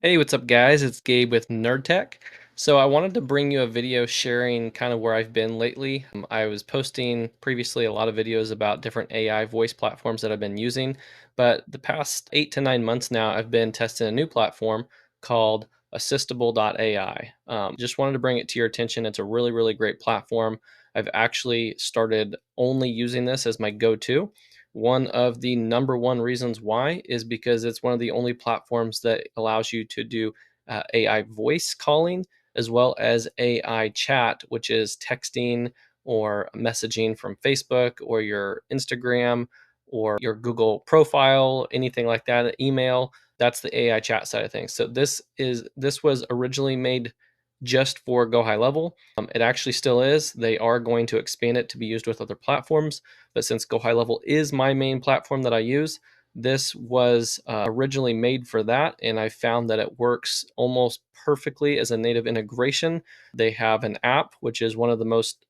Hey, what's up, guys? It's Gabe with Nerd Tech. So I wanted to bring you a video sharing kind of where I've been lately. I was posting previously a lot of videos about different AI voice platforms that I've been using, but the past 8 to 9 months now, I've been testing a new platform called Assistable.ai. Just wanted to bring it to your attention. It's a really, really great platform. I've actually started only using this as my go-to. One of the number one reasons why is because it's one of the only platforms that allows you to do AI voice calling as well as AI chat, which is texting or messaging from Facebook or your Instagram or your Google profile, anything like that, email. That's the AI chat side of things. So this was originally made just for Go High Level. It actually still is. They are going to expand it to be used with other platforms. But since Go High Level is my main platform that I use, this was originally made for that. And I found that it works almost perfectly as a native integration. They have an app, which is one of the most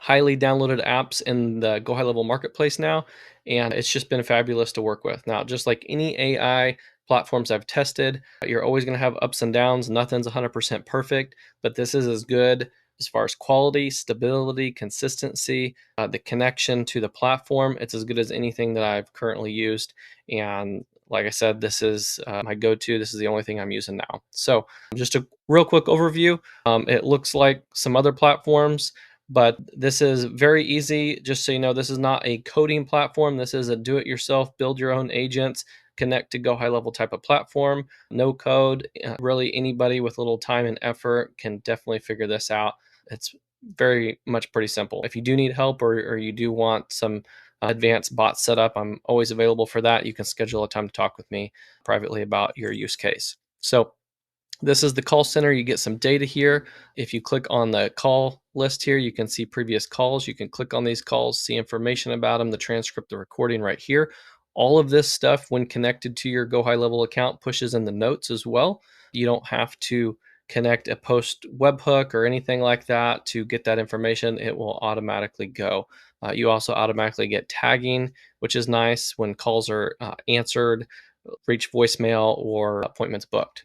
highly downloaded apps in the Go High Level marketplace now. And it's just been fabulous to work with. Now, just like any AI platforms I've tested, you're always going to have ups and downs. Nothing's 100% perfect, but this is as good as far as quality, stability, consistency, the connection to the platform. It's as good as anything that I've currently used. And like I said, this is my go-to. This is the only thing I'm using now. So just a real quick overview. It looks like some other platforms, but this is very easy. Just so you know, this is not a coding platform. This is a do-it-yourself, build your own agents, connect to Go High Level type of platform. No code. Really, anybody with a little time and effort can definitely figure this out. It's very much pretty simple. If you do need help or you do want some advanced bot setup, I'm always available for that. You can schedule a time to talk with me privately about your use case. So this is the call center. You get some data here. If you click on the call list here, you can see previous calls. You can click on these calls, see information about them, the transcript, the recording right here. All of this stuff, when connected to your Go High Level account, pushes in the notes as well. You don't have to connect a post webhook or anything like that to get that information. It will automatically go. You also automatically get tagging, which is nice when calls are answered, reach voicemail, or appointments booked.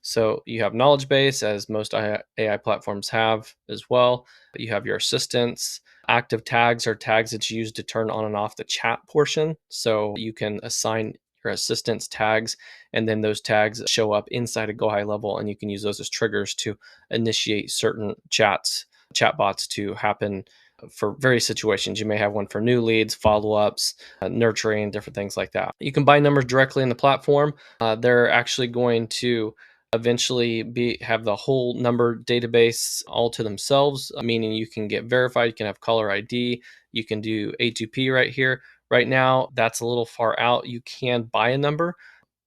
So you have knowledge base, as most AI platforms have as well. You have your assistants. Active tags are tags that you use to turn on and off the chat portion. So you can assign your assistants tags, and then those tags show up inside a Go High Level, and you can use those as triggers to initiate certain chatbots to happen for various situations. You may have one for new leads, follow-ups, nurturing, different things like that. You can buy numbers directly in the platform. They're actually going to eventually have the whole number database all to themselves, meaning you can get verified, you can have caller ID, you can do A2P right here. Right now, that's a little far out. You can buy a number.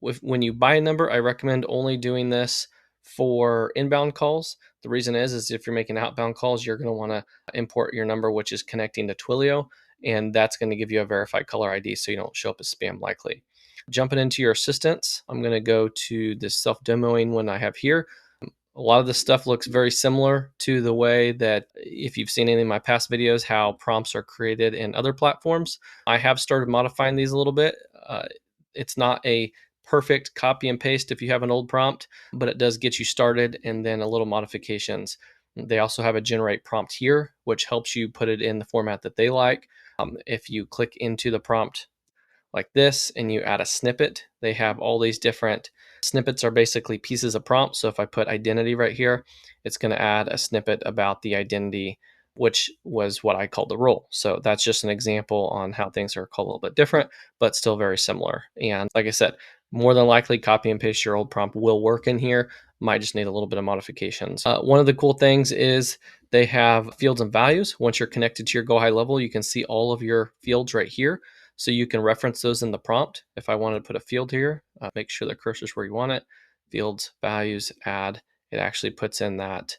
When you buy a number, I recommend only doing this for inbound calls. The reason is if you're making outbound calls, you're going to want to import your number, which is connecting to Twilio, and that's going to give you a verified caller ID so you don't show up as spam likely. Jumping into your assistants, I'm going to go to this self-demoing one I have here. A lot of this stuff looks very similar to the way that, if you've seen any of my past videos, how prompts are created in other platforms. I have started modifying these a little bit. It's not a perfect copy and paste if you have an old prompt, but it does get you started, and then a little modifications. They also have a generate prompt here, which helps you put it in the format that they like. If you click into the prompt like this and you add a snippet, they have all these different snippets are basically pieces of prompt. So if I put identity right here, it's going to add a snippet about the identity, which was what I called the role. So that's just an example on how things are called a little bit different, but still very similar. And like I said, more than likely copy and paste your old prompt will work in here. Might just need a little bit of modifications. One of the cool things is they have fields and values. Once you're connected to your Go High Level, you can see all of your fields right here. So you can reference those in the prompt. If I wanted to put a field here, make sure the cursor's where you want it. Fields, values, add. It actually puts in that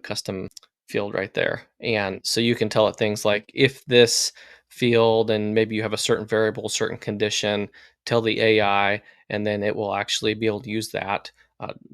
custom field right there. And so you can tell it things like, if this field, and maybe you have a certain variable, certain condition, tell the AI, and then it will actually be able to use that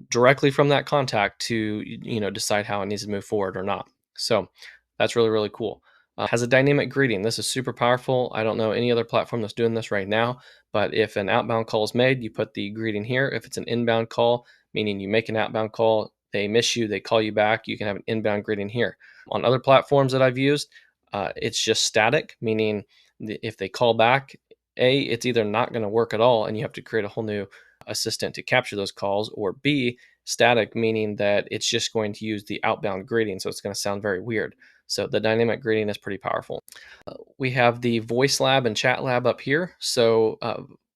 directly from that contact to decide how it needs to move forward or not. So that's really, really cool. Has a dynamic greeting. This is super powerful. I don't know any other platform that's doing this right now, but if an outbound call is made, you put the greeting here. If it's an inbound call, meaning you make an outbound call, they miss you, they call you back, you can have an inbound greeting here. On other platforms that I've used, it's just static, meaning if they call back, it's either not going to work at all and you have to create a whole new assistant to capture those calls, or B, static, meaning that it's just going to use the outbound greeting. So it's going to sound very weird. So the dynamic greeting is pretty powerful. We have the voice lab and chat lab up here. So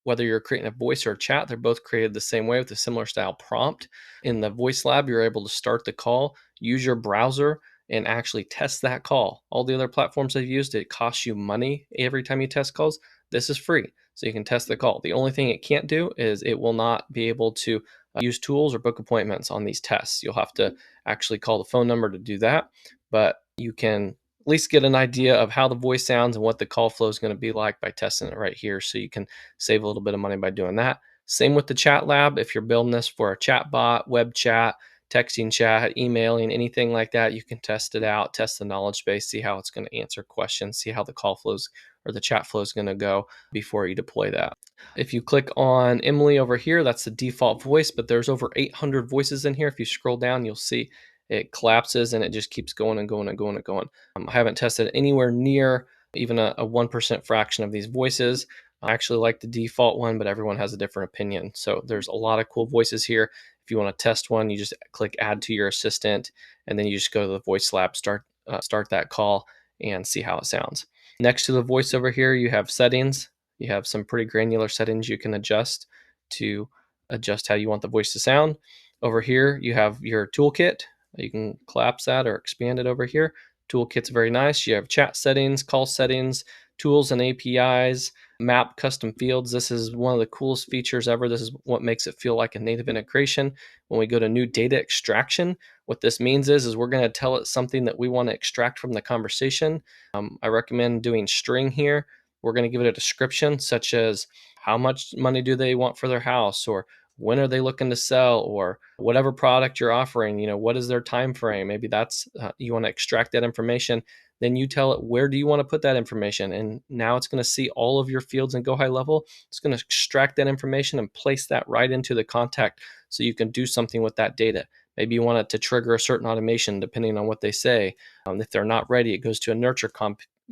whether you're creating a voice or a chat, they're both created the same way with a similar style prompt. In the voice lab, you're able to start the call, use your browser, and actually test that call. All the other platforms I've used, it costs you money every time you test calls. This is free, so you can test the call. The only thing it can't do is it will not be able to use tools or book appointments on these tests. You'll have to actually call the phone number to do that, but you can at least get an idea of how the voice sounds and what the call flow is going to be like by testing it right here. So you can save a little bit of money by doing that. Same with the chat lab. If you're building this for a chat bot, web chat, texting chat, emailing, anything like that, you can test it out, test the knowledge base, see how it's going to answer questions, see how the call flows or the chat flow is going to go before you deploy that. If you click on Emily over here, that's the default voice, but there's over 800 voices in here. If you scroll down, you'll see it collapses and it just keeps going and going and going and going. I haven't tested anywhere near even a 1% fraction of these voices. I actually like the default one, but everyone has a different opinion. So there's a lot of cool voices here. If you want to test one, you just click add to your assistant, and then you just go to the voice lab, start that call, and see how it sounds. Next to the voice over here, you have settings. You have some pretty granular settings you can adjust to adjust how you want the voice to sound. Over here, you have your toolkit. You can collapse that or expand it over here. Toolkit's very nice. You have chat settings, call settings, tools and APIs, map custom fields. This is one of the coolest features ever. This is what makes it feel like a native integration. When we go to new data extraction, what this means is we're going to tell it something that we want to extract from the conversation. I recommend doing string here. We're going to give it a description such as how much money do they want for their house, or when are they looking to sell, or whatever product you're offering, what is their time frame. Maybe that's you want to extract that information. Then you tell it, where do you want to put that information, and now it's going to see all of your fields and go high level. It's going to extract that information and place that right into the contact so you can do something with that data. Maybe you want it to trigger a certain automation depending on what they say. If they're not ready, it goes to a nurture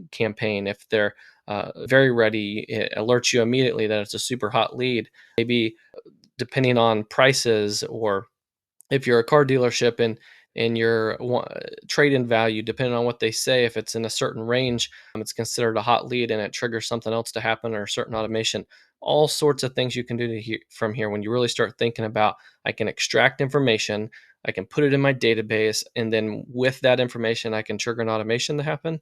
campaign. If they're very ready, it alerts you immediately that it's a super hot lead. Maybe depending on prices, or if you're a car dealership and your trade-in value, depending on what they say, if it's in a certain range, it's considered a hot lead and it triggers something else to happen or a certain automation. All sorts of things you can do from here when you really start thinking about, I can extract information, I can put it in my database, and then with that information, I can trigger an automation to happen.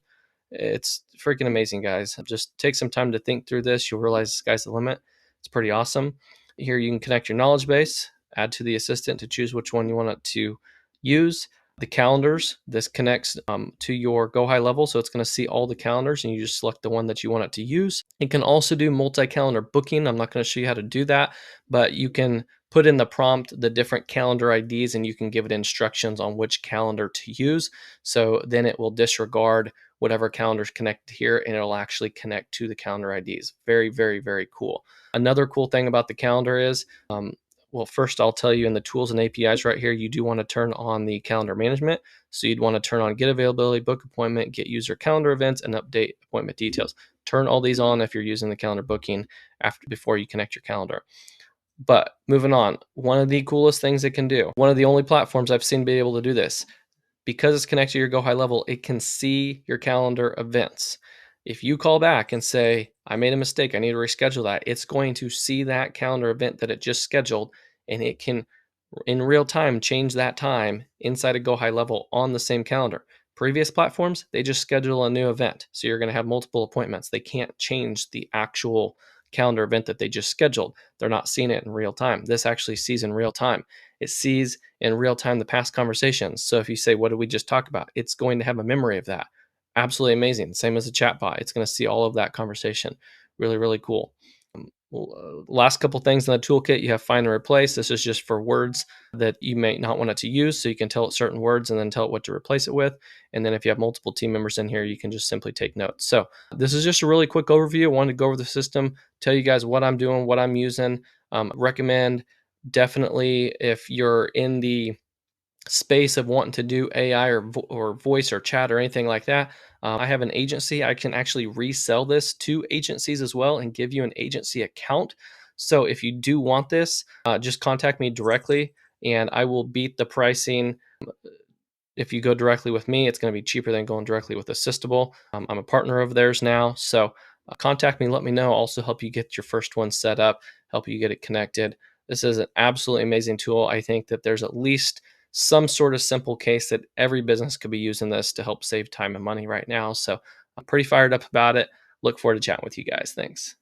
It's freaking amazing, guys. Just take some time to think through this. You'll realize the sky's the limit. It's pretty awesome. Here you can connect your knowledge base, add to the assistant to choose which one you want it to use. The calendars, this connects to your Go High level, so it's going to see all the calendars and you just select the one that you want it to use. It can also do multi-calendar booking. I'm not going to show you how to do that, but you can put in the prompt the different calendar IDs and you can give it instructions on which calendar to use. So then it will disregard whatever calendar is connected here and it'll actually connect to the calendar IDs. Very, very, very cool. Another cool thing about the calendar is, well, first I'll tell you in the tools and APIs right here, you do want to turn on the calendar management. So you'd want to turn on get availability, book appointment, get user calendar events, and update appointment details. Turn all these on if you're using the calendar booking before you connect your calendar. But moving on, one of the coolest things it can do, one of the only platforms I've seen be able to do this, because it's connected to your Go High level, it can see your calendar events. If you call back and say, I made a mistake, I need to reschedule that, it's going to see that calendar event that it just scheduled, and it can, in real time, change that time inside a Go High level on the same calendar. Previous platforms, they just schedule a new event. So you're going to have multiple appointments. They can't change the actual calendar event that they just scheduled. They're not seeing it in real time. This actually sees in real time. It sees in real time the past conversations. So if you say, what did we just talk about? It's going to have a memory of that. Absolutely amazing. Same as a chatbot. It's going to see all of that conversation. Really, really cool. Last couple things in the toolkit, you have find and replace. This is just for words that you may not want it to use. So you can tell it certain words and then tell it what to replace it with. And then if you have multiple team members in here, you can just simply take notes. So this is just a really quick overview. I wanted to go over the system, tell you guys what I'm doing, what I'm using. Recommend Definitely, if you're in the space of wanting to do AI or voice or chat or anything like that, I have an agency. I can actually resell this to agencies as well and give you an agency account. So if you do want this, just contact me directly and I will beat the pricing. If you go directly with me, it's going to be cheaper than going directly with Assistable. I'm a partner of theirs now. So contact me, let me know. Also help you get your first one set up, help you get it connected. This is an absolutely amazing tool. I think that there's at least some sort of simple case that every business could be using this to help save time and money right now. So I'm pretty fired up about it. Look forward to chatting with you guys. Thanks.